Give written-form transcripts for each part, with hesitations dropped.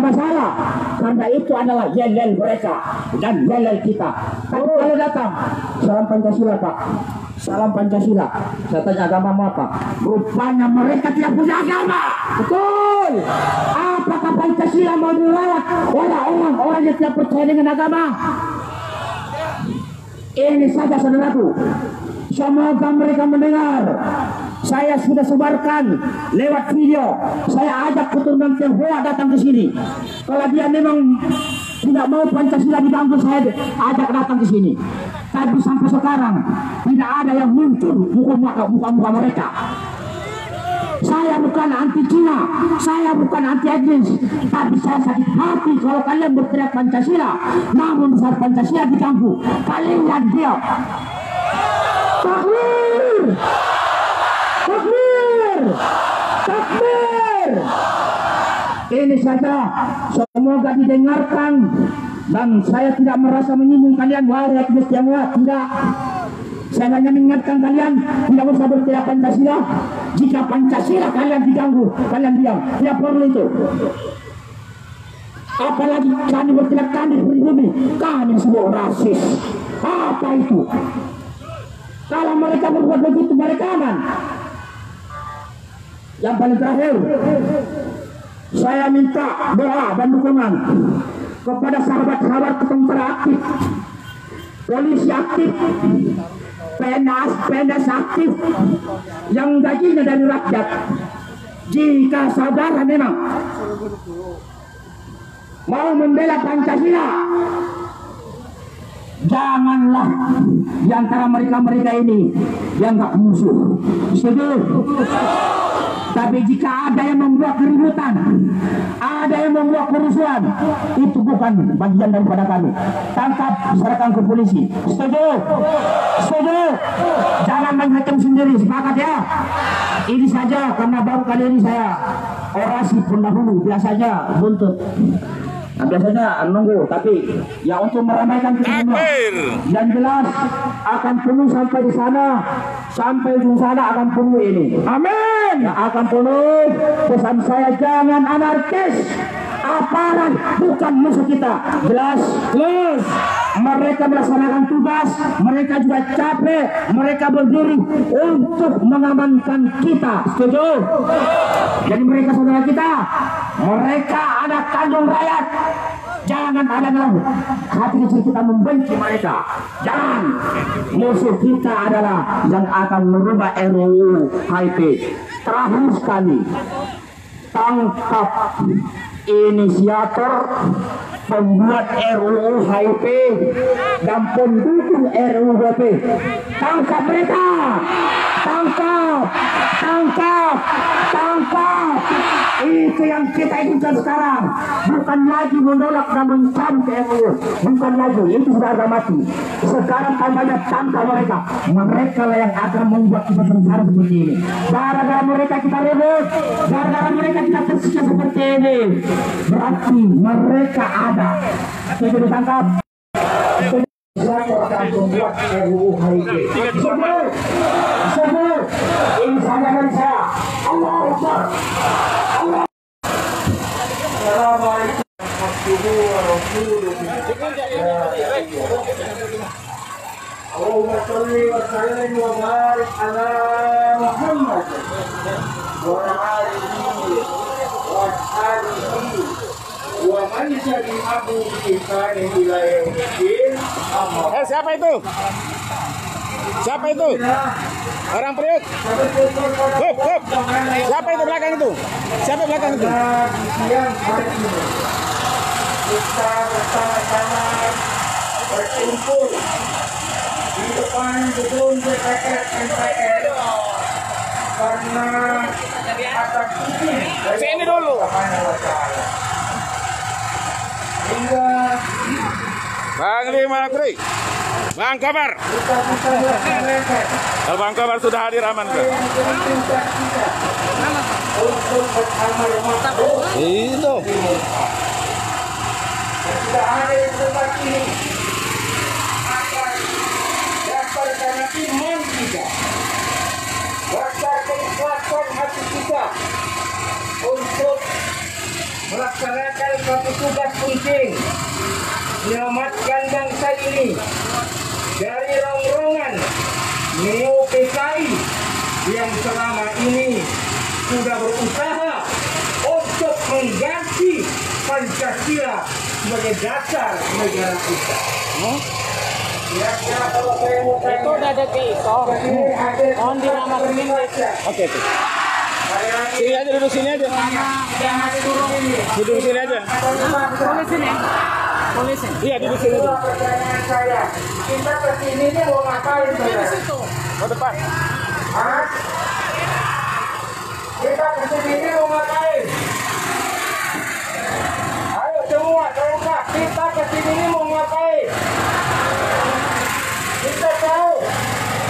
masalah, karena itu adalah yel-yel mereka dan yel-yel kita. Tapi kalau datang, salam Pancasila Pak, salam Pancasila. Saya tanya agama apa? Rupanya mereka tidak punya agama. Betul. Apakah Pancasila mau dirawat oleh orang-orang yang tidak percaya dengan agama? Ini saja saudaraku. Semoga mereka mendengar. Saya sudah sebarkan lewat video. Saya ajak keturunan Tionghoa datang ke sini. Kalau dia memang tidak mau Pancasila diganggu, saya ajak datang ke sini. Tapi sampai sekarang tidak ada yang muncul muka-muka mereka. Saya bukan anti Cina, saya bukan anti etnis, tapi saya sakit hati kalau kalian berteriak Pancasila, namun saat Pancasila diganggu, kalian diam. Takbir! Takbir! Takbir! Ini saja, semoga didengarkan, dan saya tidak merasa menyinggung kalian, wahai etnis Tionghoa, tidak. Saya hanya mengingatkan kalian tidak usah berteriak Pancasila. Jika Pancasila kalian diganggu, kalian diam. Tidak perlu itu. Apalagi kami berteriak, kami pribumi, kami semua rasis. Apa itu? Kalau mereka berbuat begitu, mereka aman. Yang paling terakhir, saya minta doa dan dukungan kepada sahabat-sahabat tentara aktif, polisi aktif, PNS aktif yang gajinya dari rakyat. Jika saudara memang mau membela Pancasila, janganlah di antara mereka ini yang nggak musuh. Setuju? Tapi jika ada yang membuat keributan, ada yang membuat kerusuhan, itu bukan bagian daripada kami. Tangkap, serahkan ke polisi. Setuju? Setuju? Jangan main hakim sendiri. Sepakat ya? Ini saja, karena baru kali ini saya orasi pendahulu. Biasanya buntut. Nah, biasanya nunggu, tapi ya untuk meramaikan kita semua. Yang jelas akan penuh sampai di sana, sampai ujung sana akan penuh ini. Amin. Ya, akan penuh. Pesan saya, jangan anarkis. Aparat bukan musuh kita. Jelas? Jelas. Mereka melaksanakan tugas, mereka juga capek, mereka berdiri untuk mengamankan kita. Setuju? Jadi mereka saudara kita, mereka anak kandung rakyat. Jangan ada dalam hati kecil kita membenci mereka. Jangan. Musuh kita adalah yang akan merubah RUU HIP. Terakhir sekali, tangkap inisiator, pembuat RUU HIP dan pendukung RUU HIP. Tangkap mereka. Tangkap. Tangkap. Tangkap. Itu yang kita inginkan sekarang. Bukan lagi menolak dan mencabut RUU. Bukan lagi. Itu sudah harga mati. Sekarang tambahnya tangkap mereka. Mereka lah yang akan membuat kita sengsara seperti ini. Gara-gara mereka kita ribut. Gara-gara mereka kita tersiksa seperti ini. Berarti mereka ada. Itu ditangkap. Siapa akan membuat RUU HIP? Sebut. Sebut. Ini saja dari saya. Allah Akbar. Allah. Assalamualaikum warahmatullahi wabarakatuh. Allahumma sholli wa sallim wa barik ala Muhammad wa alihi wa sahbihi wa man tabi'ahu bi ihsan ila yaumil qiyamah. Siapa itu? Siapa itu? Orang Priuk. Hup, hup. Siapa itu belakang itu? Siapa belakang itu? Kita bersama-sama berkumpul di depan gedung DPR MPR karena atas sini dulu. Hingga Bang Lima Kri. Bang Kabar. Kalau Bang Kabar sudah hadir aman ke? Itu. Tidak ada yang tempat ini akan dapat karena iman kita, dasar keikhlasan hati kita untuk melaksanakan suatu tugas penting, menyelamatkan bangsa ini dari rongrongan neo-PKI yang selama ini sudah berusaha untuk mengganti Pancasila sebagai dasar negara kita. Itu udah ada ke itu. On di nama Oke tuh. Sini aja, duduk sini aja. Duduk sini aja. Boleh sini. Boleh sini. Iya, duduk sini aja. Pertanyaan saya, kita kesini ini mau ngapain? Ke depan. Hah? Kita kesini ini mau ngapain? Ayo semua, terbuka. Kita kesini ini mau ngapain? Kita tahu.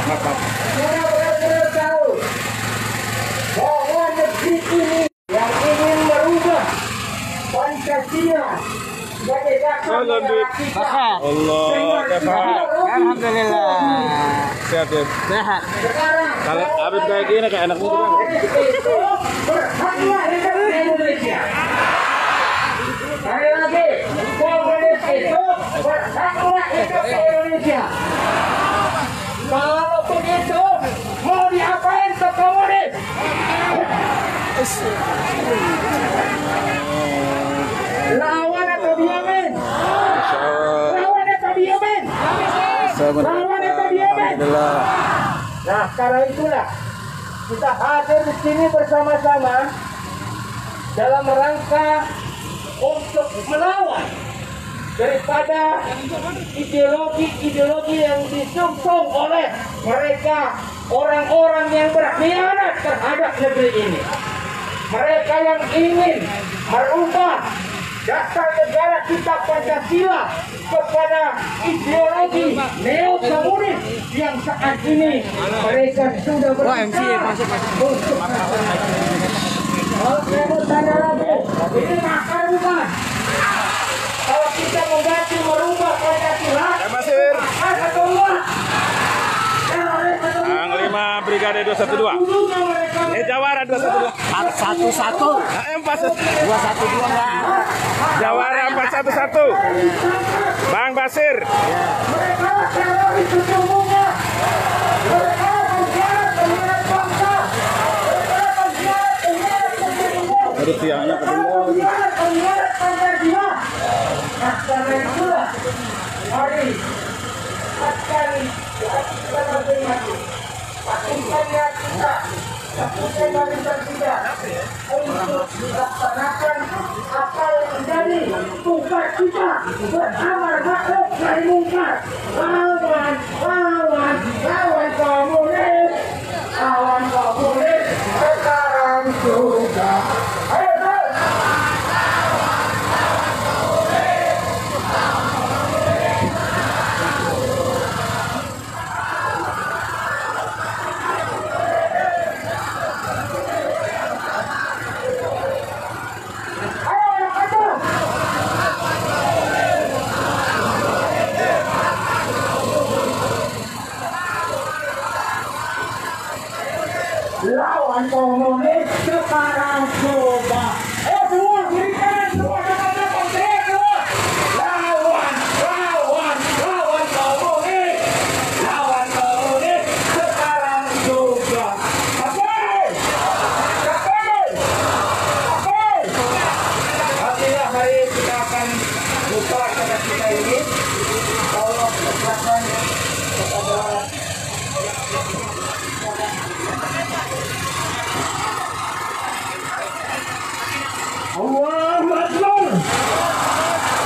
Kita benar-benar tahu bahwa negeri ini yang ingin merubah Pancasila sebagai dasar negara kita. Allah, Pak. Alhamdulillah. Sehat ya. Sehat. Sekarang Kalau Habib kayak gini kayak anak muda. itu berhaknya hidup di Indonesia. Sekali lagi, komunis itu berhaknya hidup di Indonesia. Kalau begitu, mau diapain ke komunis? Lawan atau diamin? Lawan atau diamin? Lawan atau diamin? Nah, karena itulah kita hadir di sini bersama-sama dalam rangka untuk melawan daripada ideologi-ideologi yang disungsung oleh mereka, orang-orang yang berkhianat terhadap negeri ini. Mereka yang ingin merubah dasar negara kita Pancasila kepada ideologi neo-komunis yang saat ini mereka sudah berusaha untuk kalau saya mau tanya lagi, ini makar bukan? Kalau kita mengganti merubah Pancasila, Masir. makar atau enggak? Panglima Brigade 212. Jawara 212. 1-1. 2-1-2 enggak. Jawara 411. Bang Basir. Mereka teroris sesungguhnya. Mereka mengkhianat terhadap bangsa. Mereka mengkhianat terhadap sesungguhnya. Aduh, tiangnya ketinggalan. Mengkhianat terhadap Pancasila. Nah, karena itulah, mari akan kita masing-masing. Pastikan niat kita, pastikan barisan kita untuk melaksanakan apa yang menjadi tugas kita beramar ma'ruf nahi mungkar. Lawan komunis, sekarang sudah. Ayo, lawan komunis sekarang coba. Semua kiri kanan semua depan semua. Lawan komunis. Lawan komunis sekarang juga. Oke. Nantilah hari kita akan buka acara kita ini. Allah silakan kepada Allahu Akbar.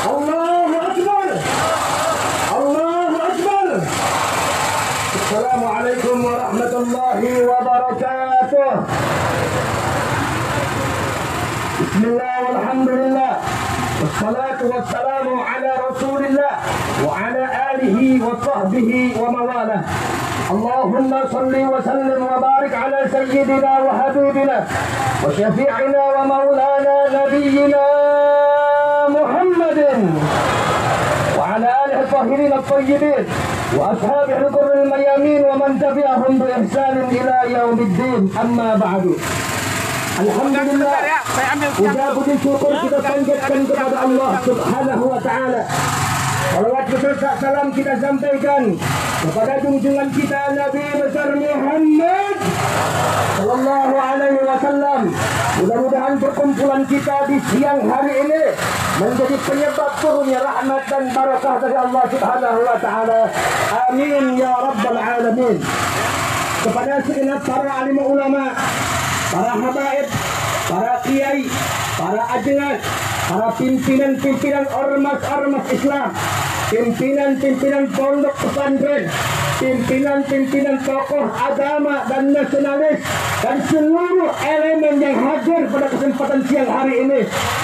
Allahu Akbar. Allahu Akbar. Assalamualaikum warahmatullahi wabarakatuh. Bismillah walhamdulillah. Wassalatu wassalamu ala Rasulillah wa ala alihi wa sahbihi wa mawalah. اللهم صل وسلم وبارك على سيدنا وحبيبنا وشفيعنا ومولانا نبينا محمد وعلى آله الطاهرين الطيبين وأصحابه الغر الميامين ومن تبعهم بإحسان إلى يوم الدين. أما بعد Alhamdulillah, ya, saya ambil puja puji syukur kita panjatkan kepada Allah Subhanahu wa Ta'ala. Salawat beserta salam kita sampaikan kepada junjungan kita Nabi besar Muhammad Sallallahu Alaihi Wasallam. Mudah-mudahan perkumpulan kita di siang hari ini menjadi penyebab turunnya rahmat dan barakah dari Allah Subhanahu Wa Ta'ala. Amin ya Rabbal Alamin. Kepada segenap para alim ulama, para habaib, para kiai, para ajengat, para pimpinan-pimpinan ormas-ormas Islam, pimpinan-pimpinan pondok pesantren, pimpinan-pimpinan tokoh agama dan nasionalis, dan seluruh elemen yang hadir pada kesempatan siang hari ini,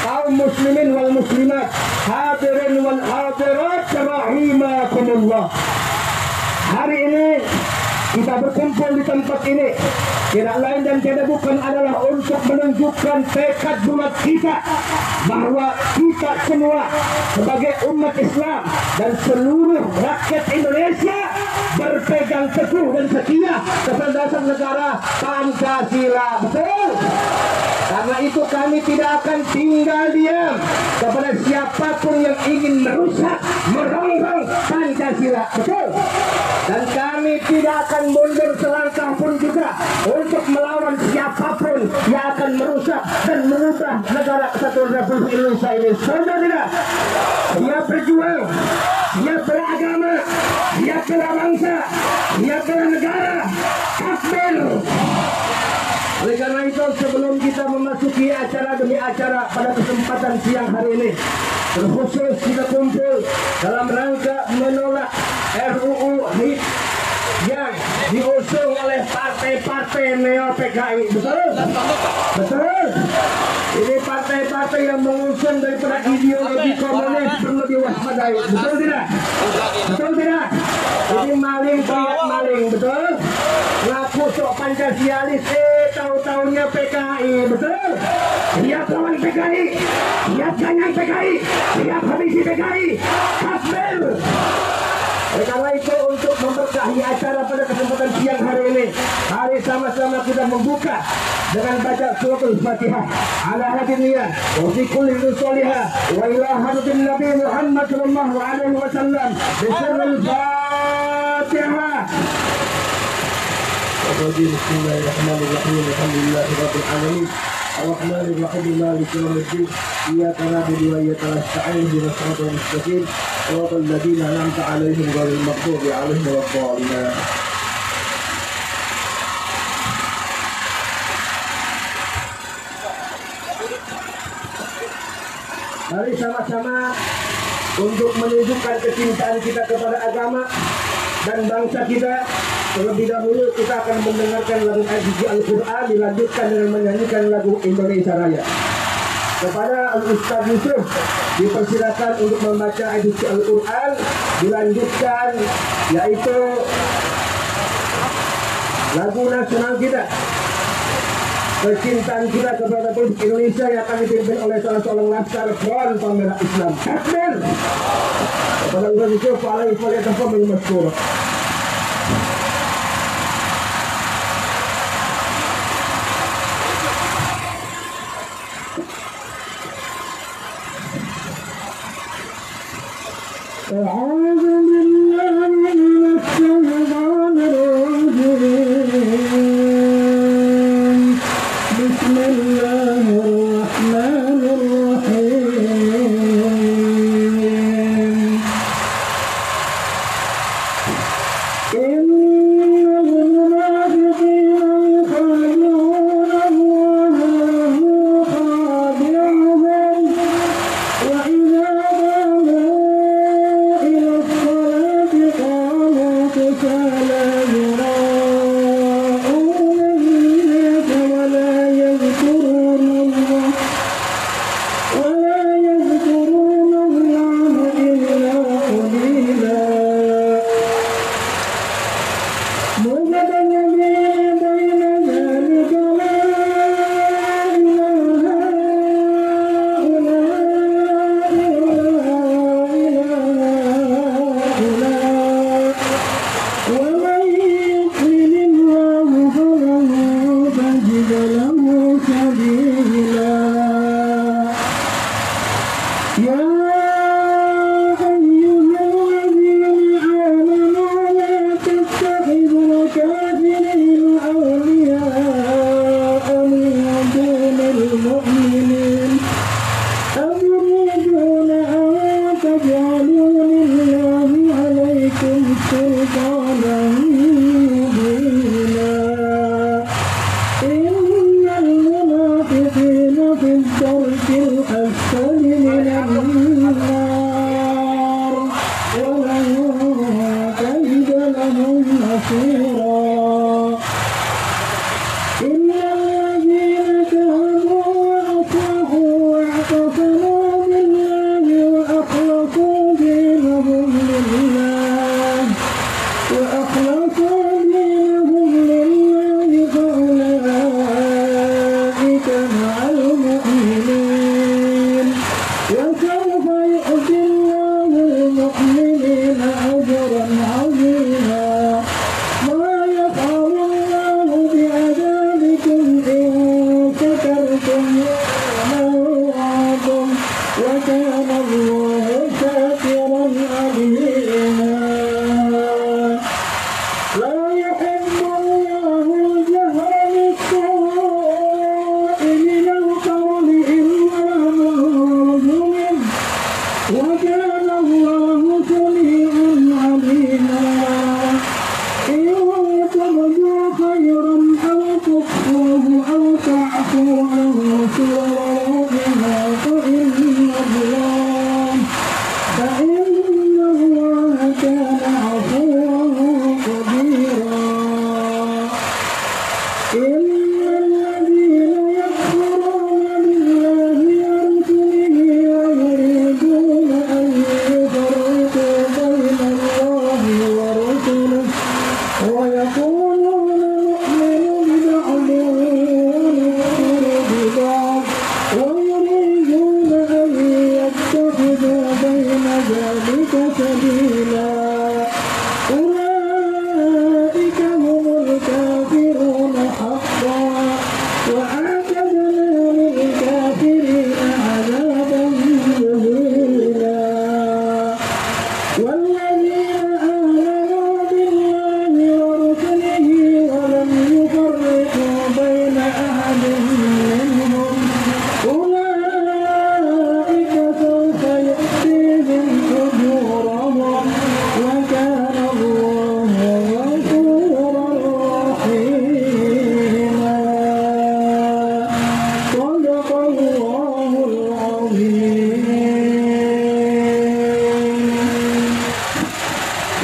kaum muslimin wal muslimat, hadirin wal hadirat rahimakumullah. Hari ini kita berkumpul di tempat ini tidak lain dan tidak bukan adalah untuk menunjukkan tekad bulat kita bahwa kita semua sebagai umat Islam dan seluruh rakyat Indonesia berpegang teguh dan setia kepada dasar negara Pancasila. Betul? Karena itu kami tidak akan tinggal diam kepada siapapun yang ingin merusak, merongrong Pancasila. Betul? Dan kami tidak akan mundur selangkah pun juga untuk melawan siapapun yang akan merusak dan mengubah negara kesatuan Republik Indonesia ini. Saudara tidak? Dia berjuang, dia beragama, dia berbangsa, dia bernegara. Takbir! Oleh karena itu, sebelum kita memasuki acara demi acara pada kesempatan siang hari ini, terkhusus kita kumpul dalam rangka menolak RUU yang diusung oleh partai-partai neo-PKI. Betul? Betul? Ini partai-partai yang mengusung daripada ideologi komunis perlu diwaspadai. Betul tidak? Betul tidak? Ini maling teriak maling. Betul? Ngaku sok Pancasialis, tahu-tahunya PKI. Betul? Siap lawan PKI, siap ganyang PKI, siap habisi PKI. Kafir! Oleh karena itu, untuk memberkahi acara pada kesempatan siang hari ini, mari sama-sama kita membuka dengan baca suratul Fatihah ala hadiniyah wa fi kulli rusulihah wa ila hadatin Nabi Muhammad sallallahu alaihi wasallam bisirril Fatihah. Bismillahirrahmanirrahim. Alhamdulillahirabbil alamin. الرحمن الرحيم مالك يوم الدين إياك نعبد وإياك نستعين اهدنا الصراط المستقيم صراط الذين أنعمت عليهم غير المغضوب عليهم ولا الضالين. Mari sama-sama untuk menunjukkan kecintaan kita kepada agama dan bangsa kita. Terlebih dahulu kita akan mendengarkan lagu edisi Al-Quran, dilanjutkan dengan menyanyikan lagu Indonesia Raya. Kepada Al-Ustaz Yusuf dipersilakan untuk membaca edisi Al-Quran, dilanjutkan yaitu lagu nasional kita, kecintaan kita kepada Republik Indonesia yang akan dipimpin oleh salah seorang laskar Front Pembela Islam. Takbir! Kepada Ustaz Yusuf, alaihi wasallam masyhur. أعوذ بالله من الشيطان الرجيم. بسم الله الرحمن الرحيم. إن المنافقين يخادعون الله وهو خادعهم وإذا قاموا إلى الصلاة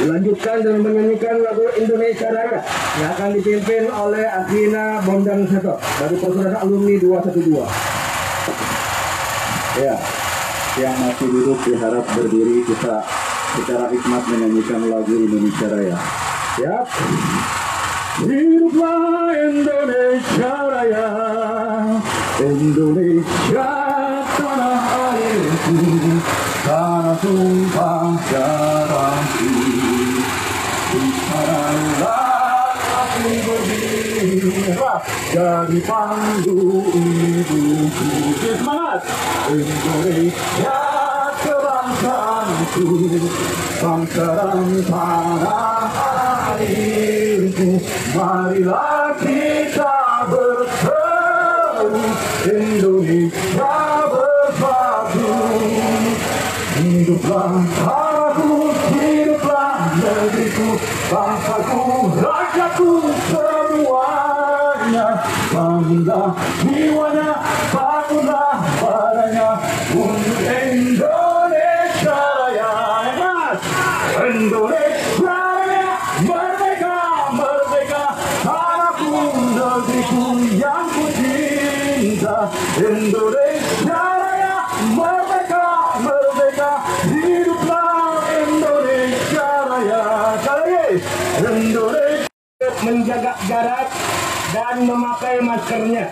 Dilanjutkan dengan menyanyikan lagu Indonesia Raya yang akan dipimpin oleh Akhina Bondang Seto dari Persaudaraan Alumni 212. Ya, yang masih duduk diharap berdiri, kita secara hikmat menyanyikan lagu Indonesia Raya. Siap. Hiduplah Indonesia Raya, Indonesia tanah airku, tanah tumpah darahku. Sekaranglah aku berdiri dari panggung ibuku. Semangat! Indonesia kebangsaanku, bangsa dan tanah airku. Marilah kita bersatu, Indonesia bersatu. Hiduplah aku, hiduplah negeriku, bangsaku, rakyatku semuanya. Bangunlah jiwanya, bangunlah badannya untuk Indonesia Raya. Indonesia Raya, merdeka, merdeka, tanahku, negeriku yang ku cinta. Indonesia Raya, merdeka, merdeka, hiduplah Indonesia Raya. Indonesia menjaga jarak dan memakai maskernya.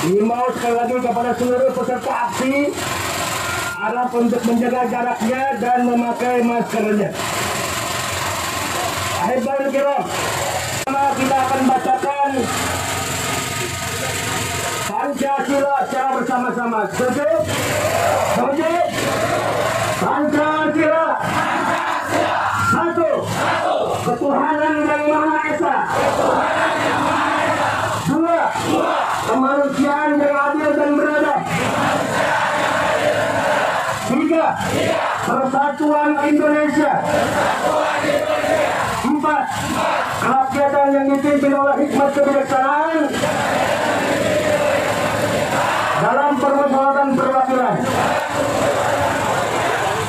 Dihimbau sekali lagi kepada seluruh peserta aksi harap untuk menjaga jaraknya dan memakai maskernya. Ahibban kiram, kita akan bacakan Pancasila secara bersama-sama. Setuju? Setuju? Pancasila. Satu. Ketuhanan yang Maha Esa. Dua. Kemanusiaan yang adil dan beradab. Tiga. Persatuan Indonesia. Empat. Kerakyatan yang dipimpin oleh hikmat kebijaksanaan dalam permusyawaratan perwakilan.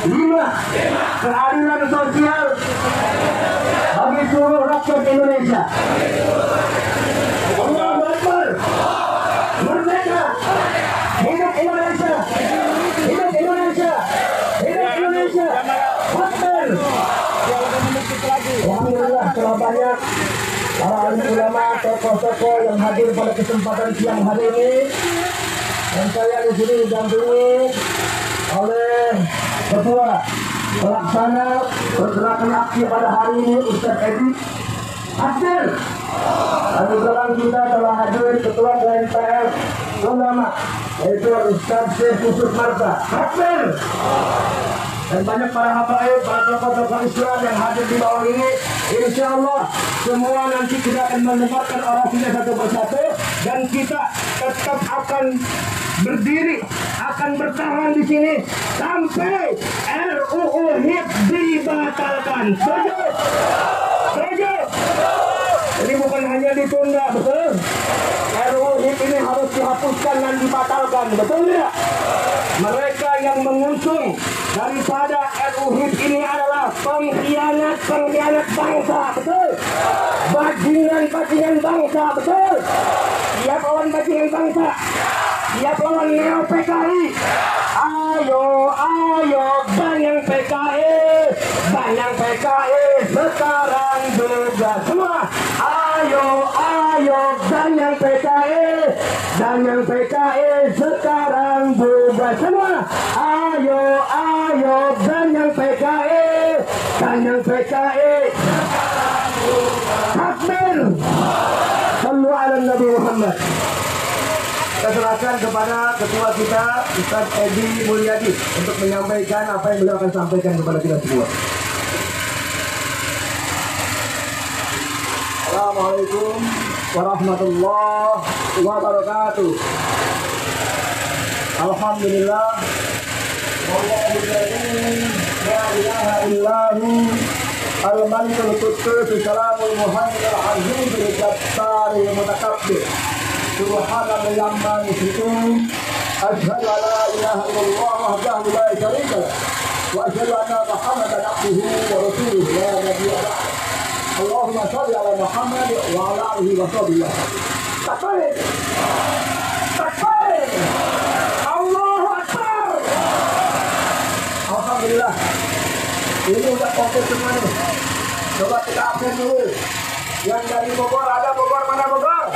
Lima. Keadilan sosial bagi seluruh rakyat Indonesia. Allahu Akbar. Merdeka. Hidup Indonesia. Hidup Indonesia. Hidup Indonesia. Akbar. Alhamdulillah telah banyak para alim ulama, tokoh-tokoh yang hadir pada kesempatan siang hari ini. Dan saya di sini didampingi oleh Ketua Pelaksana Pergerakan Aksi pada hari ini, Ustaz Edi Hasil. Dan di belakang kita telah hadir Ketua KNPR Ulama, yaitu Ustaz Syekh Yusuf Marta Hasil. Dan banyak para habaib, para tokoh-tokoh Islam yang hadir di bawah ini. Insya Allah semua nanti kita akan mendengarkan orasinya satu persatu, dan kita tetap akan berdiri, akan bertahan di sini sampai RUU HIP dibatalkan. Setuju? Setuju? Jadi bukan hanya ditunda, betul? RUU HIP ini harus dihapuskan dan dibatalkan, betul tidak? Mereka yang mengusung daripada RUU HIP ini adalah pengkhianat bangsa, betul? Bajingan bangsa, betul? Siap lawan bajingan bangsa, siap lawan Neo PKI. Ayo, Banyang PKI sekarang bebas semua. Ayo, Banyang PKI sekarang bebas semua. Ayo, Banyang PKI. Takbir. Sallu ala Nabi Muhammad. Kita serahkan kepada ketua kita, Ustaz Edi Mulyadi, untuk menyampaikan apa yang beliau akan sampaikan kepada kita semua. Assalamualaikum warahmatullahi wabarakatuh. Alhamdulillah. La ilaha illahu al-malikul quddus salamul muhaiminul azizul jabbarul mutakabbir. Subhanallah yamma yusyrikun. Asyhadu an la ilaha illallah wahdahu la syarika lah wa asyhadu anna Muhammadan abduhu wa rasuluhu la nabiyya ba'd. Allahumma shalli ala Muhammad wa ala alihi wa sahbihi. Takbir. Takbir. Allahu Akbar. Alhamdulillah. Ini udah komplit semua nih. Coba kita absen dulu. Yang dari Bogor ada Bogor, mana Bogor?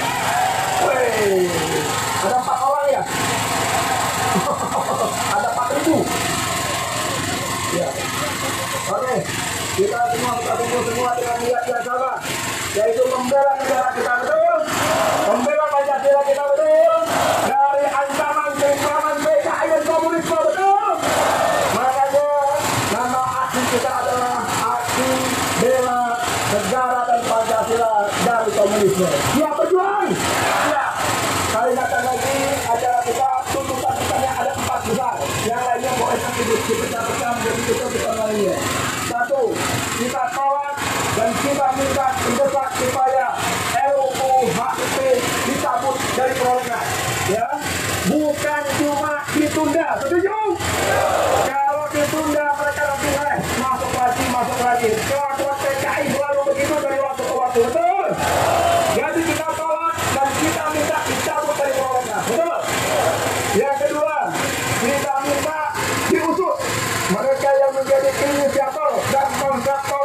Wih, ada 4 orang ya? Ada 4.000. Ya. Oke, kita kumpul semua dengan niat yang sama, yaitu membela negara kita, betul? Membela Pancasila kita, betul? Dari ancaman keislaman PKI dan komunisme, betul? Makanya nama aksi kita adalah aksi bela negara dan Pancasila dari komunisme. Siap berjuang? Ya. Kali datang lagi acara kita, tuntutan kita ada 4 besar. Yang lainnya boleh dipecah-pecah menjadi tuntutan lainnya. 1. Kita tolak dan kita minta mendesak supaya RUU HIP dicabut dari prolegnas. Ya, bukan cuma ditunda. Setuju? Kalau ditunda mereka nanti masuk lagi. Kelakuan PKI selalu begitu dari waktu ke waktu. Betul? Jadi kita tolak dan kita minta dicabut dari prolegnas. Betul? Yang kedua, kita minta diusut mereka yang menjadi inisiator dan kontraktor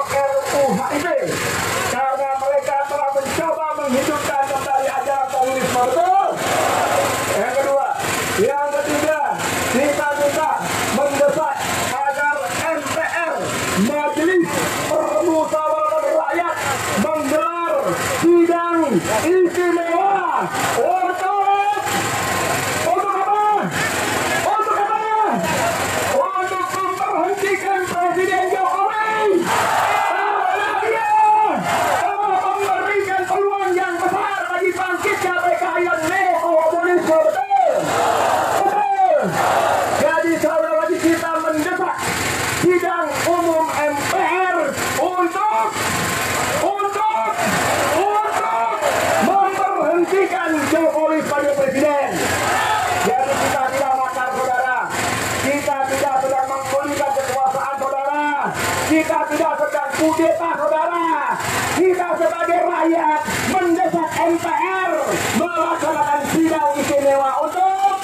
Kita tidak sedang kudeta, saudara. Kita sebagai rakyat mendesak MPR melaksanakan sidang istimewa untuk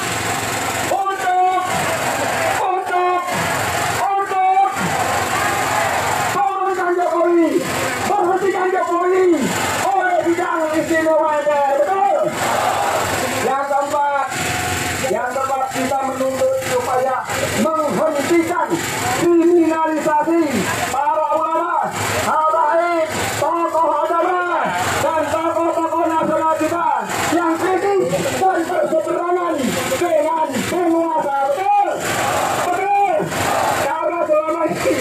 turunkan Jokowi, berhentikan Jokowi oleh sidang istimewa MPR. Betul. Yang keempat kita menuntut supaya menghentikan kriminalisasi para ulama, habaib, tokoh agama, dan tokoh-tokoh nasional kita yang kritis dan berseberangan dengan penguasa. Betul, betul. Karena selama ini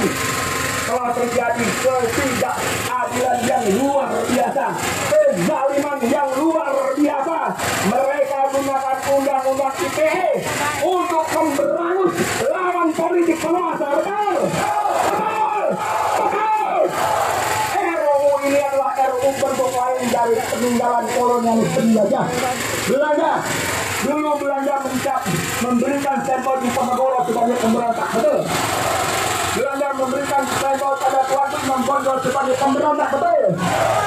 telah terjadi ketidakadilan yang luar biasa, kezaliman yang luar biasa. Mereka menggunakan undang-undang ITE untuk memberangus lawan politik penguasa. Betul, betul, betul. RUU ini adalah RUU bentuk lain dari peninggalan kolonialis penjajah Belanda. Dulu Belanda memberikan stempel di Ponorogo sebagai pemberontak. Betul. Belanda memberikan stempel pada Tuan Imam Bonjol sebagai pemberontak. Betul.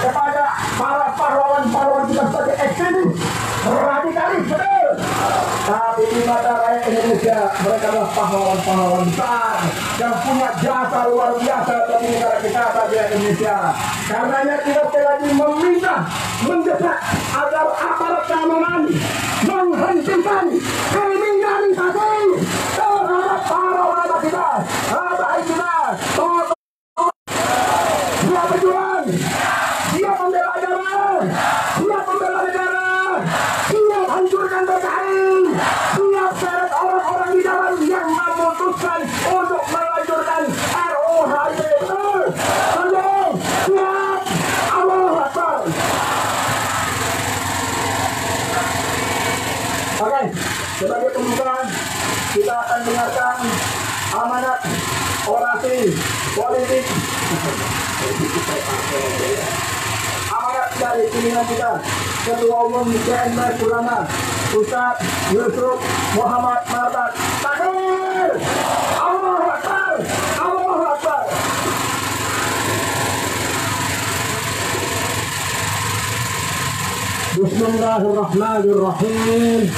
Kepada para pahlawan-pahlawan kita sebagai ekstremis, radikalis. Betul. Tapi di mata rakyat Indonesia, mereka adalah pahlawan-pahlawan besar yang punya jasa luar biasa bagi negara kita, bagi Indonesia. Karenanya kita sekali lagi meminta, mendesak agar aparat keamanan menghentikan kriminalisasi terhadap para ulama kita, habaib kita, siap berjuang, siap membela agama, siap membela negara, siap hancurkan PKI, siap seret orang-orang di dalam yang memutuskan untuk melanjutkan RUU HIP. Betul, siap, Allahu Akbar. Oke, sebagai pembukaan kita akan dengarkan amanat orasi politik, amanat dari pimpinan kita, Ketua Umum GMI Ulama Ustaz Yusuf Muhammad Marbat. Takbir! Allahu Akbar! Allahu Akbar! Bismillahirrahmanirrahim.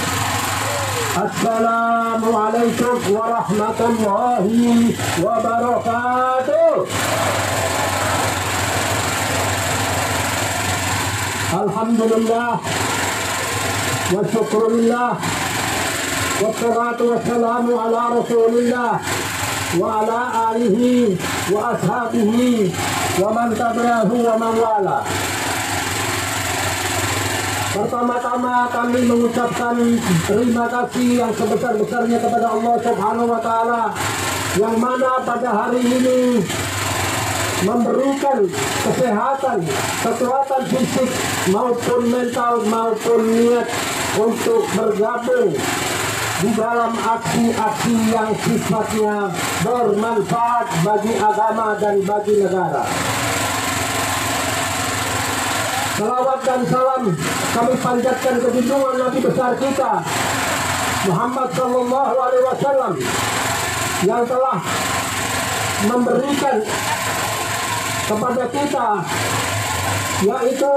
Assalamualaikum warahmatullahi wabarakatuh. Alhamdulillah wa syukurillah wassalatu wassalamu ala rasulillah wa ala alihi wa ashabihi wa man tabi'ahu wa man wala. Pertama-tama kami mengucapkan terima kasih yang sebesar-besarnya kepada Allah Subhanahu wa Ta'ala, yang mana pada hari ini memberikan kesehatan, kekuatan fisik maupun mental maupun niat untuk bergabung di dalam aksi-aksi yang sifatnya bermanfaat bagi agama dan bagi negara. Salawat dan salam kami panjatkan ke junjungan Nabi besar kita Muhammad Sallallahu Alaihi Wasallam, yang telah memberikan kepada kita, yaitu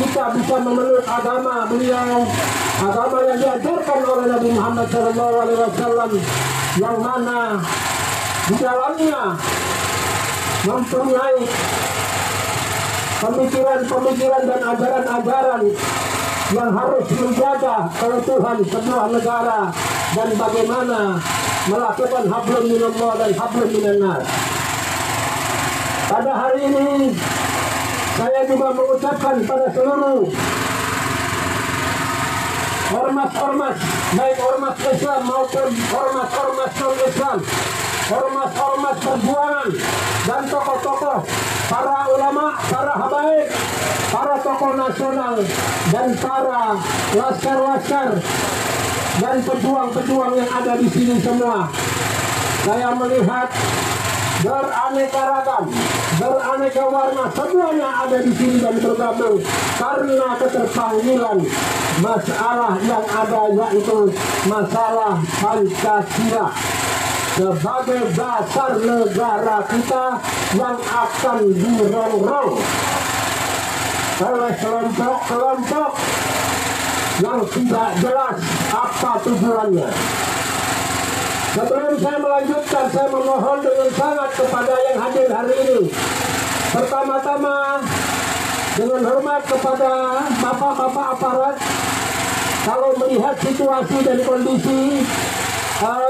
kita bisa memeluk agama beliau, agama yang diajarkan oleh Nabi Muhammad Sallallahu Alaihi Wasallam, yang mana di dalamnya mempunyai pemikiran-pemikiran dan ajaran-ajaran yang harus menjaga keutuhan sebuah negara dan bagaimana melakukan hablum minallah dan hablum minannas. Pada hari ini saya juga mengucapkan pada seluruh ormas-ormas, baik ormas Islam maupun ormas-ormas non-Islam, ormas-ormas perjuangan dan tokoh-tokoh, para ulama, para habaib, para tokoh nasional, dan para laskar-laskar dan pejuang-pejuang yang ada di sini semua. Saya melihat beraneka ragam, beraneka warna, semuanya ada di sini dan bergabung karena keterpanggilan masalah yang ada, yaitu masalah Pancasila. sebagai dasar negara kita yang akan dirongrong oleh kelompok-kelompok yang tidak jelas apa tujuannya. Sebelum saya melanjutkan, saya memohon dengan sangat kepada yang hadir hari ini. Pertama-tama, dengan hormat kepada bapak-bapak aparat, kalau melihat situasi dan kondisi,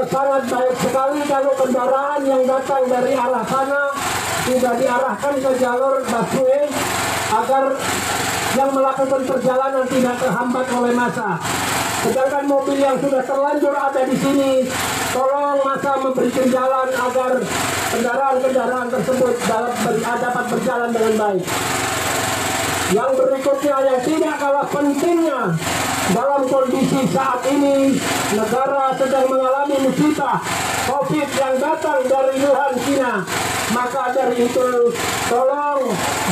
sangat baik sekali kalau kendaraan yang datang dari arah sana sudah diarahkan ke jalur busway agar yang melakukan perjalanan tidak terhambat oleh massa. Sedangkan mobil yang sudah terlanjur ada di sini, tolong massa memberikan jalan agar kendaraan-kendaraan tersebut dapat berjalan dengan baik. Yang berikutnya yang tidak kalah pentingnya, dalam kondisi saat ini negara sedang mengalami musibah COVID yang datang dari Wuhan, China. Maka dari itu tolong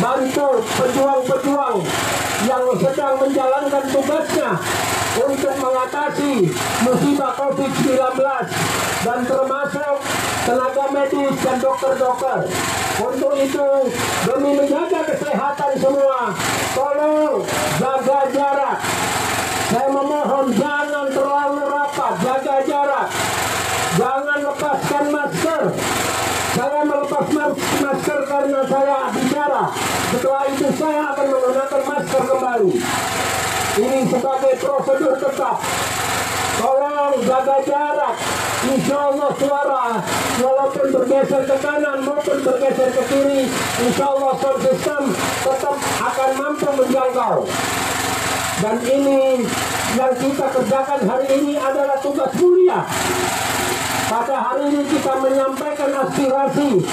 bantu pejuang-pejuang yang sedang menjalankan tugasnya untuk mengatasi musibah COVID-19 dan termasuk tenaga medis dan dokter-dokter. Untuk itu, demi menjaga kesehatan semua, tolong jaga jarak. Saya memohon jangan terlalu rapat, jaga jarak. Jangan lepaskan masker. Saya melepas masker karena saya bicara. Setelah itu saya akan menggunakan masker kembali. Ini sebagai prosedur tetap. Tolong jaga jarak. Insya Allah suara walaupun bergeser ke kanan maupun bergeser ke kiri, insya Allah sound system tetap akan mampu menjangkau. Dan ini yang kita kerjakan hari ini adalah tugas mulia. Pada hari ini kita menyampaikan aspirasi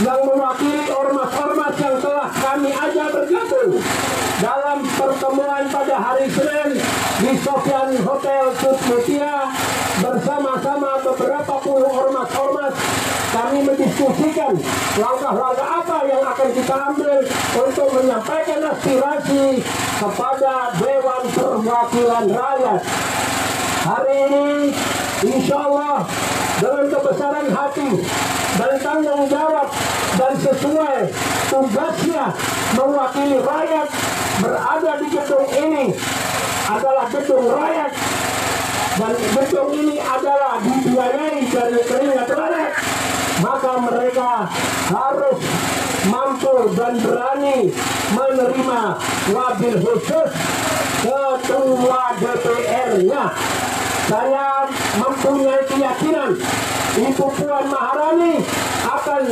yang mewakili ormas-ormas yang telah kami ajak bergabung dalam pertemuan pada hari Senin di Sofyan Hotel Sutmutia bersama-sama beberapa puluh ormas-ormas. Kami mendiskusikan langkah-langkah apa yang akan kita ambil untuk menyampaikan aspirasi kepada Dewan Perwakilan Rakyat. Hari ini insya Allah dengan kebesaran hati dan tanggung jawab dan sesuai tugasnya mewakili rakyat berada di gedung ini adalah gedung rakyat, dan gedung ini adalah dibiayai dari keringat rakyat. Maka mereka harus mampu dan berani menerima wabil khusus ketua DPR-nya. Saya mempunyai keyakinan Ibu Puan Maharani akan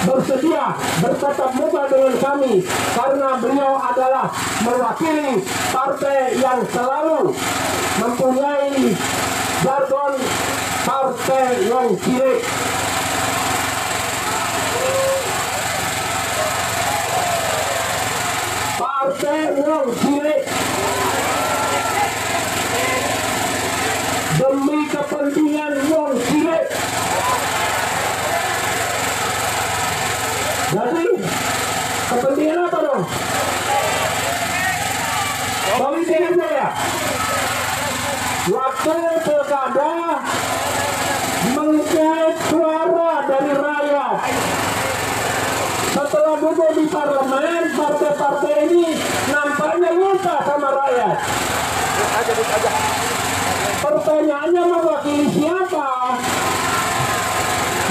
bersedia bertatap muka dengan kami karena beliau adalah mewakili partai yang selalu mempunyai jargon partai yang cilik. Partai yang cilik demi kepentingan wong cilik. Jadi kepentingan apa dong? Politik ya. Waktu pilkada mengait suara dari rakyat. Setelah duduk di parlemen, partai-partai ini nampaknya lupa sama rakyat. Pertanyaannya mewakili siapa?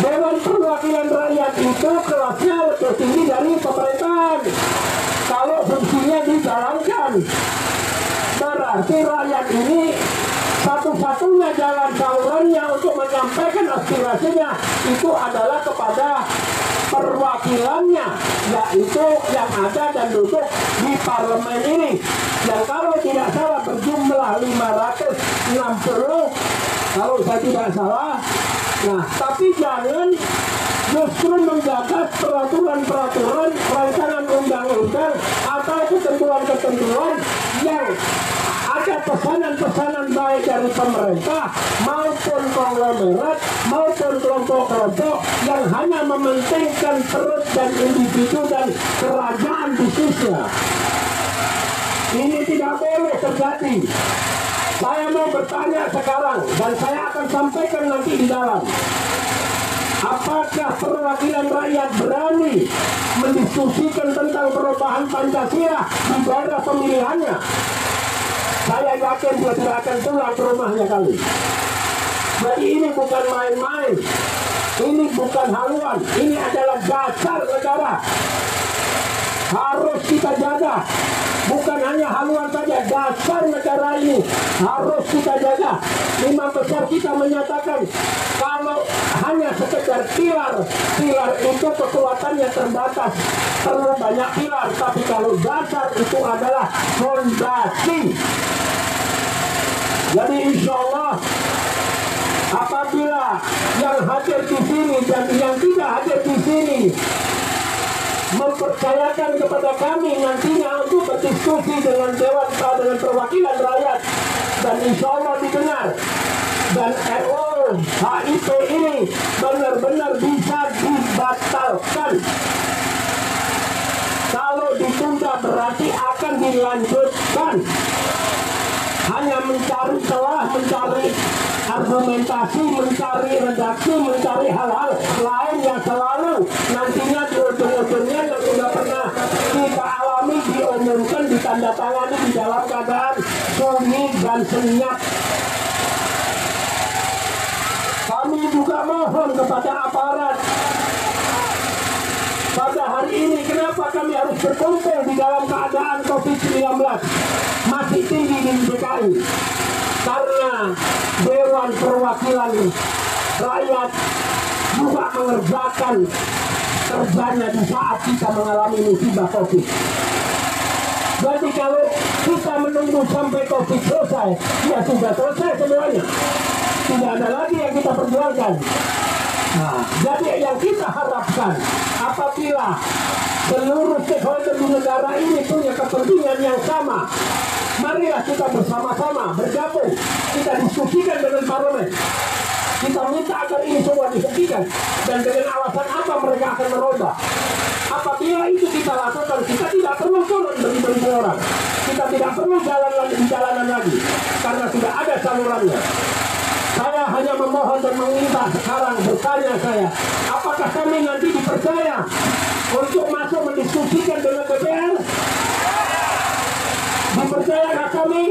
Dewan Perwakilan Rakyat itu kelasnya lebih tinggi dari pemerintahan. Kalau fungsinya dijalankan, berarti rakyat ini satu-satunya jalan salurannya untuk menyampaikan aspirasinya itu adalah kepada perwakilannya, yaitu yang ada dan duduk di parlemen ini, yang kalau tidak salah berjumlah 560 kalau saya tidak salah. Nah, tapi jangan justru menggagas peraturan-peraturan, rancangan undang-undang atau ketentuan-ketentuan yang ada pesanan-pesanan baik dari pemerintah maupun konglomerat maupun kelompok-kelompok yang hanya mementingkan perut dan individu dan kerajaan bisnisnya. Ini tidak boleh terjadi. Saya mau bertanya sekarang dan saya akan sampaikan nanti di dalam. Apakah perwakilan rakyat berani mendiskusikan tentang perubahan Pancasila di daerah pemilihannya? Saya yakin dia tidak akan pulang ke rumahnya kali. Jadi ini bukan main-main, ini bukan haluan, ini adalah dasar negara. Harus kita jaga. Bukan hanya haluan saja, dasar negara ini harus kita jaga. Imam besar kita menyatakan kalau hanya sekedar pilar itu kekuatannya terbatas, perlu banyak pilar. Tapi kalau dasar itu adalah fondasi. Jadi insya Allah apabila yang hadir di sini dan yang tidak hadir di sini mempercayakan kepada kami nantinya untuk berdiskusi dengan Dewan dengan perwakilan rakyat dan insya Allah didengar, dan RUU HIP ini benar-benar bisa dibatalkan. Kalau ditunda berarti akan dilanjutkan. Hanya mencari celah, mencari argumentasi, mencari redaksi, mencari hal-hal lain yang selalu nantinya di ujung-ujungnya yang sudah pernah kita alami diumumkan, ditandatangani di dalam keadaan sunyi dan senyap. Kami juga mohon kepada aparat pada hari ini, kenapa kami harus berkumpul di dalam keadaan COVID-19 masih tinggi di DKI? Karena Dewan Perwakilan Rakyat juga mengerjakan kerjanya di saat kita mengalami musibah COVID. Jadi kalau kita menunggu sampai COVID selesai, ya sudah selesai semuanya. Tidak ada lagi yang kita perjuangkan. Nah, jadi yang kita harapkan apabila seluruh stakeholder di negara ini punya kepentingan yang sama, marilah kita bersama-sama bergabung, kita diskusikan dengan parlemen, kita minta agar ini semua dihentikan, dan dengan alasan apa mereka akan merubah. Apabila itu kita lakukan, kita tidak perlu turun beribu-ribu orang, kita tidak perlu jalan lagi di jalanan lagi, karena sudah ada salurannya. Saya hanya memohon dan meminta sekarang, bertanya saya, apakah kami nanti dipercaya untuk masuk mendiskusikan dengan DPR? Dipercayakah kami?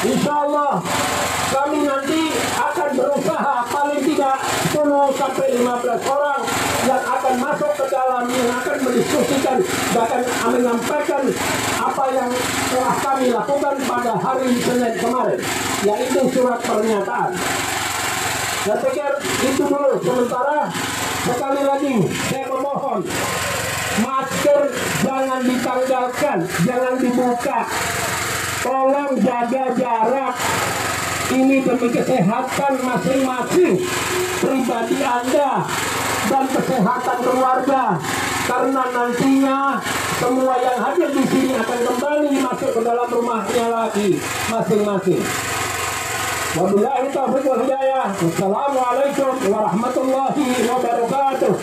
Insya Allah kami nanti akan berusaha paling tidak 10 sampai 15 orang yang akan masuk ke dalam, yang akan mendiskusikan, bahkan menyampaikan apa yang telah kami lakukan pada hari Senin kemarin, yaitu surat pernyataan. Saya pikir itu dulu sementara. Sekali lagi saya memohon, masker jangan ditanggalkan, jangan dibuka. Tolong jaga jarak. Ini demi kesehatan masing-masing pribadi Anda dan kesehatan keluarga. Karena nantinya semua yang hadir di sini akan kembali masuk ke dalam rumahnya lagi masing-masing. Wabillahi taufiq wal hidayah. Wassalamualaikum warahmatullahi wabarakatuh.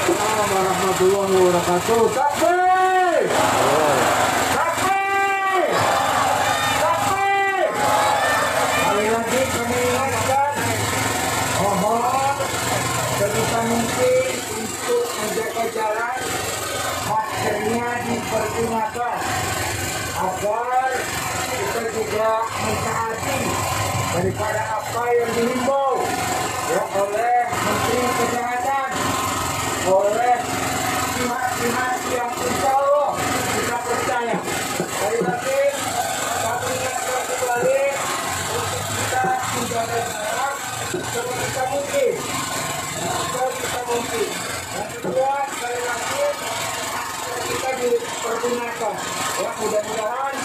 Warahmatullahi wabarakatuh. Takbir! Takbir! Takbir! Sekali lagi kami ingatkan, mohon sebisa mungkin untuk menjaga jarak, maskernya dipergunakan agar kita tidak mentaati daripada apa yang dihimbau ya oleh Menteri Kesehatan, oleh pihak-pihak yang insya Allah kita percaya. Sekali lagi kami ingatkan kembali untuk kita menjaga jarak sebisa mungkin, sebisa mungkin. Yang kedua, sekali lagi masker kita dipergunakan. Ya, mudah-mudahan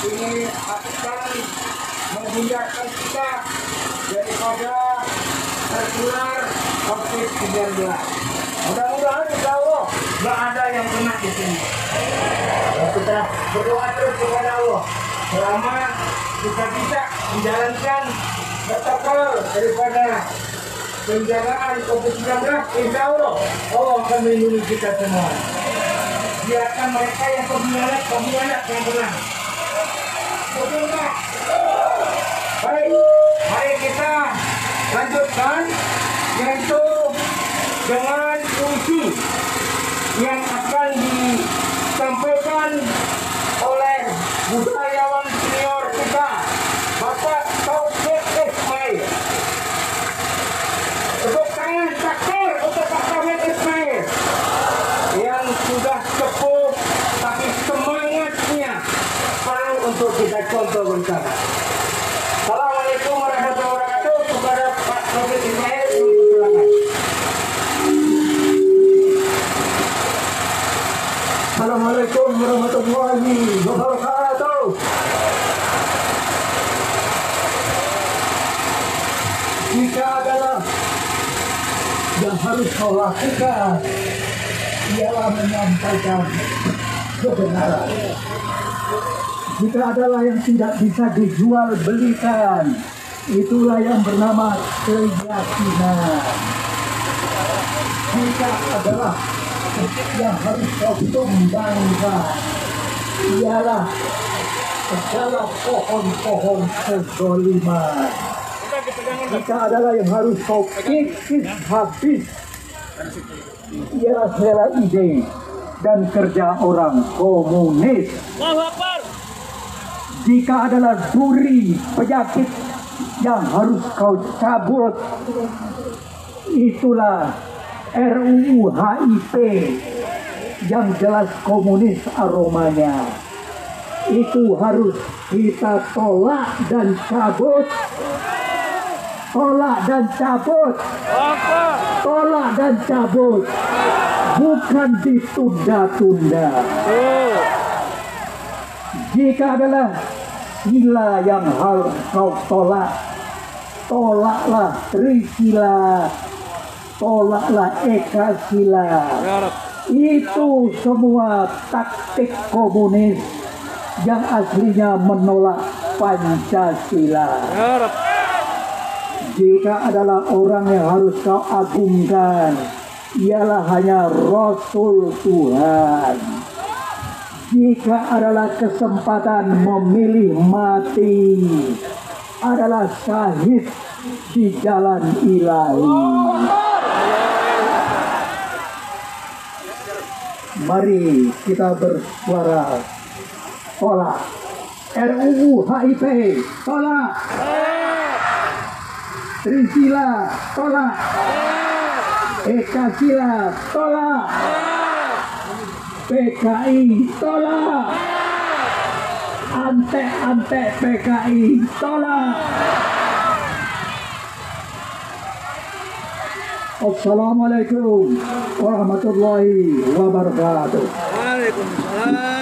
ini akan menghindarkan kita daripada tertular COVID-19. Mudah-mudahan insya Allah nggak ada yang kena di sini. Ya, kita berdoa terus kepada Allah selama kita bisa menjalankan protokol daripada penjagaan COVID-19. Insya Allah Allah akan melindungi kita semua. Biarkan mereka yang pengkhianat yang menang. Betul tak? Baik, mari kita lanjutkan yaitu dengan puisi yang akan disampaikan oleh budayawan senior kita, Bapak Taufik Ismail. Tepuk tangan takbir untuk Pak Taufik Ismail yang sudah sepuh tapi semangatnya perlu untuk kita contoh bersama. Assalamualaikum warahmatullahi wabarakatuh. Kepada Pak Taufik Ismail, silakan. Assalamualaikum warahmatullahi wabarakatuh. Jika adalah yang harus kau lakukan ialah menyampaikan kebenaran. Jika adalah yang tidak bisa dijual belikan, itulah yang bernama keyakinan. Jika adalah yang harus kau tumbangkan ialah segala pohon-pohon kezaliman. Jika adalah yang harus kau kikis habis ialah segala ide dan kerja orang komunis. Jika adalah duri penyakit yang harus kau cabut, itulah RUU HIP yang jelas komunis aromanya. Itu harus kita tolak dan cabut. Tolak dan cabut. Tolak dan cabut. Bukan ditunda-tunda. Jika adalah sila yang harus kau tolak, tolaklah Trisila, tolaklah Eka Sila. Itu semua taktik komunis yang aslinya menolak Pancasila. Jika adalah orang yang harus kau agungkan ialah hanya Rasul Tuhan. Jika adalah kesempatan memilih mati adalah syahid di jalan ilahi. Mari kita bersuara tolak RUU HIP, tolak Trisila, tolak Eka Sila, tolak PKI, tolak antek-antek PKI, tolak. Assalamualaikum warahmatullahi wabarakatuh.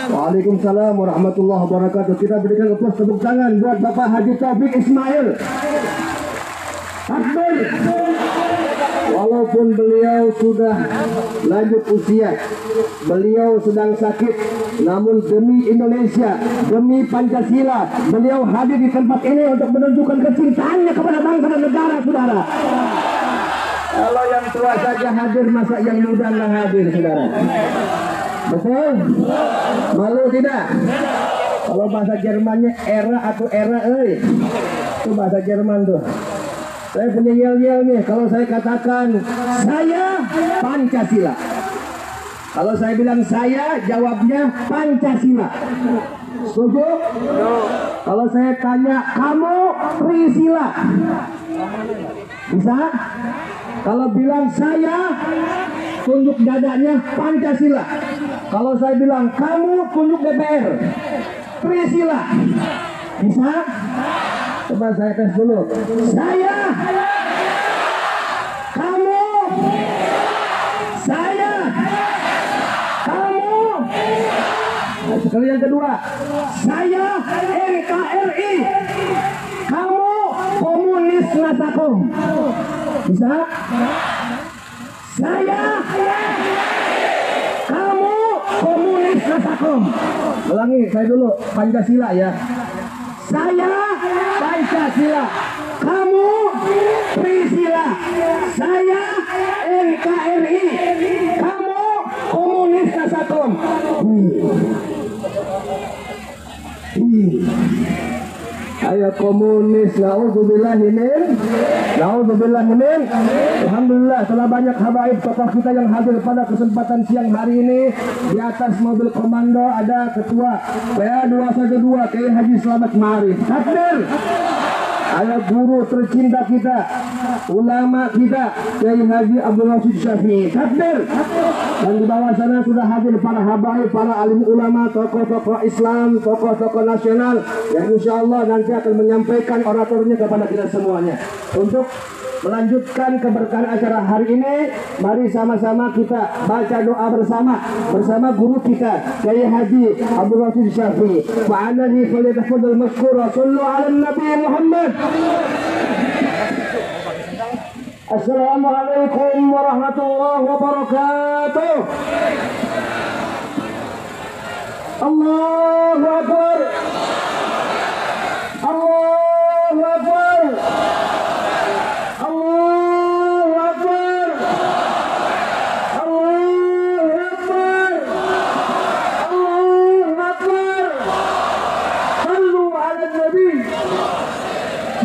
Waalaikumsalam warahmatullahi wabarakatuh. Kita berikan aplaus tepuk tangan buat Bapak Haji Taufik Ismail. Takbir. Walaupun beliau sudah lanjut usia, beliau sedang sakit, namun demi Indonesia, demi Pancasila, beliau hadir di tempat ini untuk menunjukkan kecintaannya kepada bangsa dan negara, saudara. Kalau yang tua saja hadir, masa yang muda nggak hadir, saudara? Betul? Malu tidak? Kalau bahasa Jermannya era atau era, itu bahasa Jerman tuh. Saya punya yel-yel nih, kalau saya katakan saya Pancasila. Kalau saya bilang saya, jawabnya Pancasila. Setuju? Kalau saya tanya kamu Trisila, bisa? Kalau bilang saya, tunjuk dadanya Pancasila. Kalau saya bilang kamu, tunjuk DPR Trisila, bisa? Coba saya tes dulu. Saya, kamu, saya, kamu. Nah, sekali yang kedua, saya NKRI, kamu komunis Natakom. Bisa? Saya, kamu komunis Natakom. Ulangi, saya dulu Pancasila ya. Saya Pancasila, kamu Trisila, saya NKRI, kamu komunis Nasakom. Ayo komunis. Naudzubillahimin. Alhamdulillah telah banyak habaib tokoh kita yang hadir pada kesempatan siang hari ini. Di atas mobil komando ada ketua PA212 Kiai Haji Slamet Ma'arif. Takbir. Ada guru tercinta kita, ulama kita, Kiai Haji Abdul Rashid Syafi'i. Takbir. Dan di bawah sana sudah hadir para habaib, para alim ulama, tokoh-tokoh Islam, tokoh-tokoh nasional yang insya Allah nanti akan menyampaikan oratornya kepada kita semuanya. Untuk melanjutkan keberkahan acara hari ini, mari sama-sama kita baca doa bersama guru kita Kiai Haji Abdul Rashid Syafi'i. Fa'alani falyatafadhal mashkura. Sallu 'alan Nabi Muhammad. Assalamualaikum warahmatullahi wabarakatuh. Allahu Akbar. Allahu Akbar. Allahu Akbar. Allahu Akbar. Allahu Akbar. Sallu 'ala Nabi.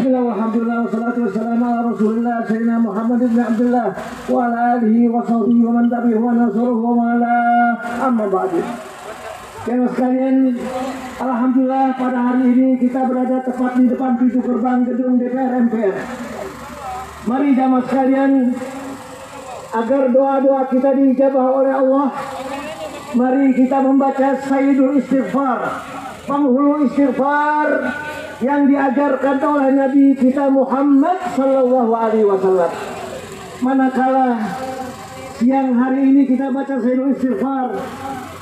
Alhamdulillah wassalatu wassalamu ala Rasulillah Sayyidina Muhammad ibn Abdullah wa ala alihi wa sahbihi wa man tabi'ahu wa nasruhu wa ala amma ba'du. Jemaah sekalian, alhamdulillah pada hari ini kita berada tepat di depan pintu gerbang gedung DPR MPR. Mari jemaah sekalian, agar doa-doa kita diijabah oleh Allah, mari kita membaca Sayyidul Istighfar, penghulu istighfar yang diajarkan oleh Nabi kita Muhammad Sallallahu Alaihi Wasallam. Manakala siang hari ini kita baca Sayyidul Istighfar,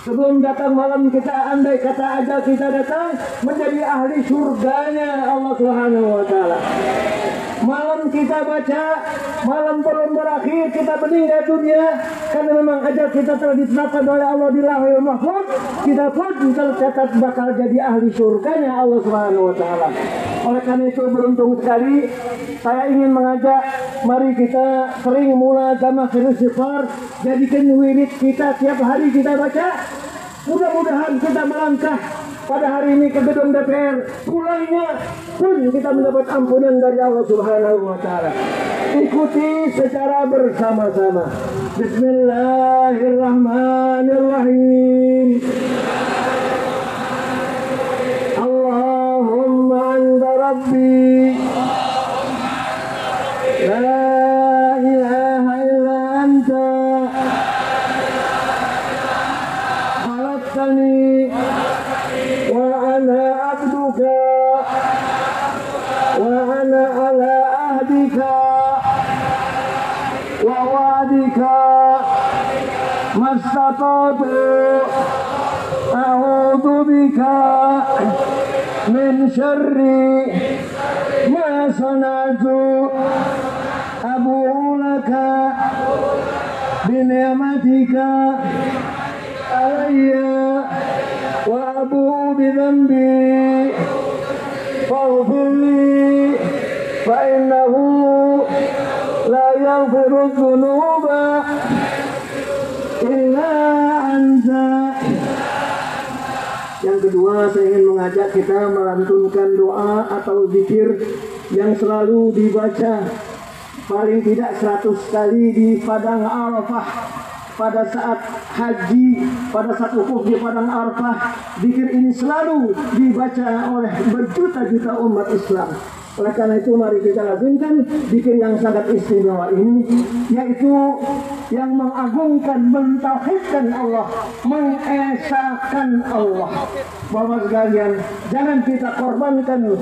sebelum datang malam kita, andai kata ajal kita datang, menjadi ahli surganya Allah Subhanahu Wa Taala. Malam kita baca, malam belum berakhir kita meninggal dunia, karena memang ajal kita telah ditetapkan oleh Allah di Lauhul Mahfuz. Kita pun tercatat bakal jadi ahli surganya Allah Subhanahu Wa Taala. Oleh karena itu beruntung sekali saya ingin mengajak, mari kita sering mulazamah istighfar, jadikan wirid kita tiap hari kita baca. Mudah-mudahan kita melangkah pada hari ini ke gedung DPR, pulangnya pun kita mendapat ampunan dari Allah Subhanahu Wa Taala. Ikuti secara bersama-sama. Bismillahirrahmanirrahim. Allahumma anta rabbi, la ilaha illa anta, khalaqtani wa ana abduka wa ana ala ahdika wa wa'dika mastata'tu a'udzu bika min syarri ma sana'tu abu'u laka bi ni'matika alayya wa abu'u bi dhanbi faghfir li fa innahu la yaghfiru dhunuba illa anta. Yang kedua, saya ingin mengajak kita melantunkan doa atau zikir yang selalu dibaca paling tidak 100 kali di Padang Arafah pada saat haji, pada saat wukuf di Padang Arafah. Zikir ini selalu dibaca oleh berjuta-juta umat Islam. Oleh karena itu mari kita lazimkan zikir yang sangat istimewa ini, yaitu yang mengagungkan, mentauhidkan Allah, mengesahkan Allah. Bapak sekalian, jangan kita korbankan.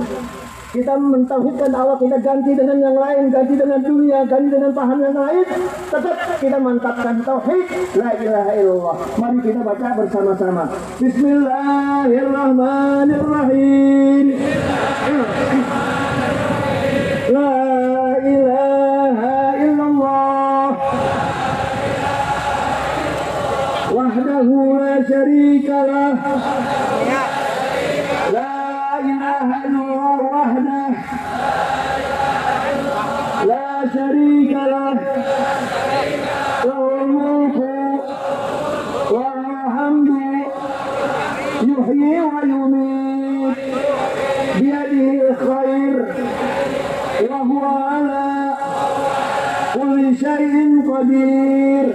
Kita mentauhidkan Allah, kita ganti dengan yang lain, ganti dengan dunia, ganti dengan paham yang lain. Tetap kita mantapkan tauhid, la ilaha illallah. Mari kita baca bersama-sama. Bismillahirrahmanirrahim. La ilaha illallah wahdahu la syarika lah. La ilaha illallah wahdah la syarika lah. Lahul mulku wa lahul hamdu yuhyi wa yumiit biyadihi al-khair شيء قدير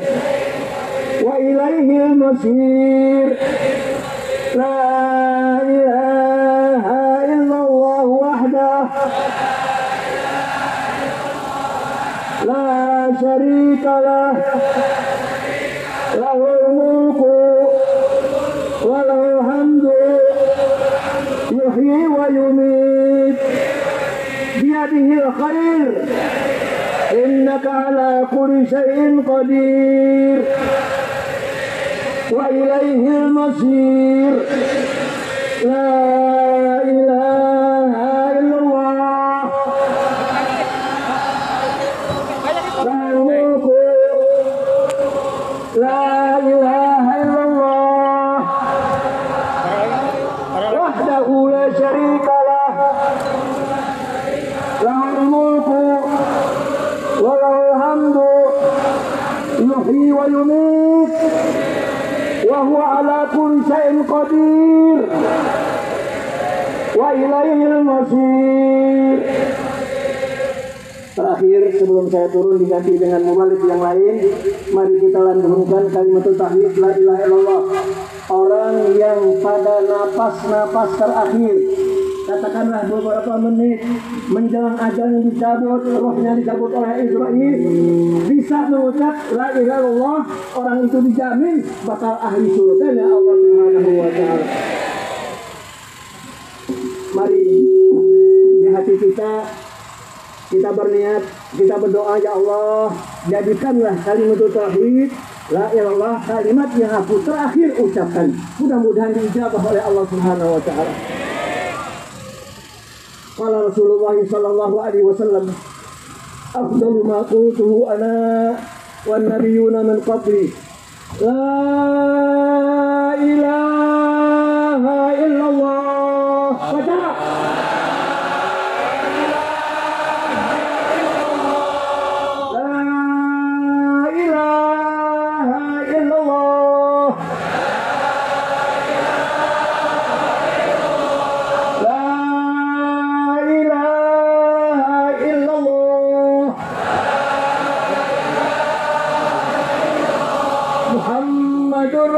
وإليه المصير لا إله إلا الله وحده لا شريك له له الملك وله الحمد يحيي ويميت بيده الخير إنك على كل شيء قدير وإليه المصير لا إله إلا الله له الملك لا إله إلا الله وحده لا شريك له له الملك وله الحمد يحيي ويميت وهو على كل شيء قدير وإليه المصير. Terakhir sebelum saya turun diganti dengan mubalik yang lain, mari kita lantunkan kalimat tauhid la ilaha illallah. Orang yang pada napas-napas terakhir, katakanlah beberapa menit menjelang ajal yang dicabut, rohnya dicabut oleh Israel, bisa mengucap la ilaha illallah, orang itu dijamin bakal ahli surganya Allah Subhanahu wa taala. Mari di hati kita berniat, kita berdoa, ya Allah, jadikanlah kalimat tauhid la ilaha illallah kalimat yang aku terakhir ucapkan. Mudah-mudahan diijabah oleh Allah Subhanahu wa taala. Qala Rasulullah sallallahu alaihi wasallam, afdalu ma qultuhu ana wan nabiyyuna min qabli la ilaha illallah. Baca.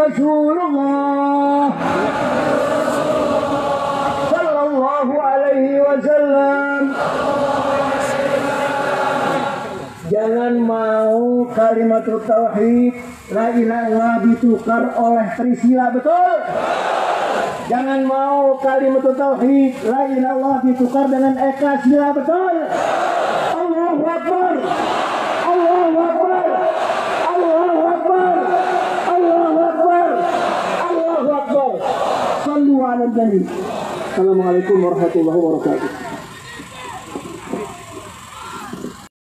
Rasulullah sallallahu alaihi wasallam. Jangan mau kalimat tauhid la ilaha illallah ditukar oleh Trisila, betul? Jangan mau kalimat tauhid la ilaha illallah ditukar dengan Eka Sila, betul? Allahu Akbar. Allahu Akbar. Allahu Akbar. Allahu Akbar. Allahu Akbar. Sallu ala nabi. Assalamualaikum warahmatullahi wabarakatuh.